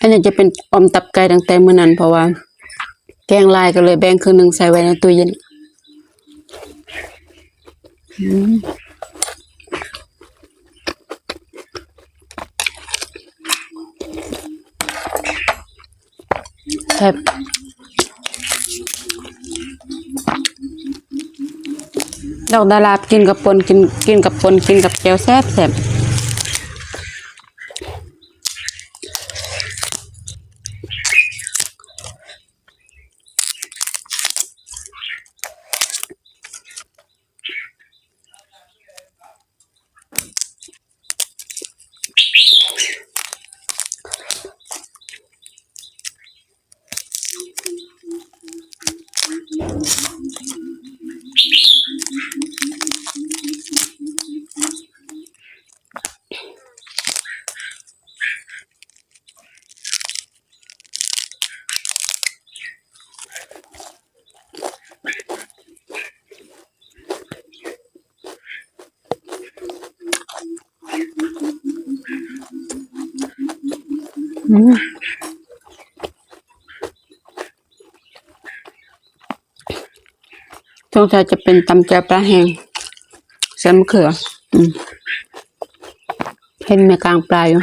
อันนี้จะเป็นออมตับไก่ตั้งแต่มื้อนั้นเพราะว่าแกงลายก็เลยแบ่งครึ่งนึงใส่ไว้ในตู้เย็นแซ่บดอกดารากินกับปนกินกับปนกินกับแจ่วแซ่บแซ่บสงสัยจะเป็นตำแจ่วปลาแห้งใส่มะเขือเห็นแม่กลางปลาอยู่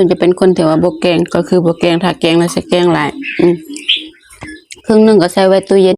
ซึ่งจะเป็นคนที่ว่าบ่แกงก็คือบ่แกงถ้าแกงแล้วใส่แกงหลายครึ่งนึงก็ใส่ไว้ตู้เย็น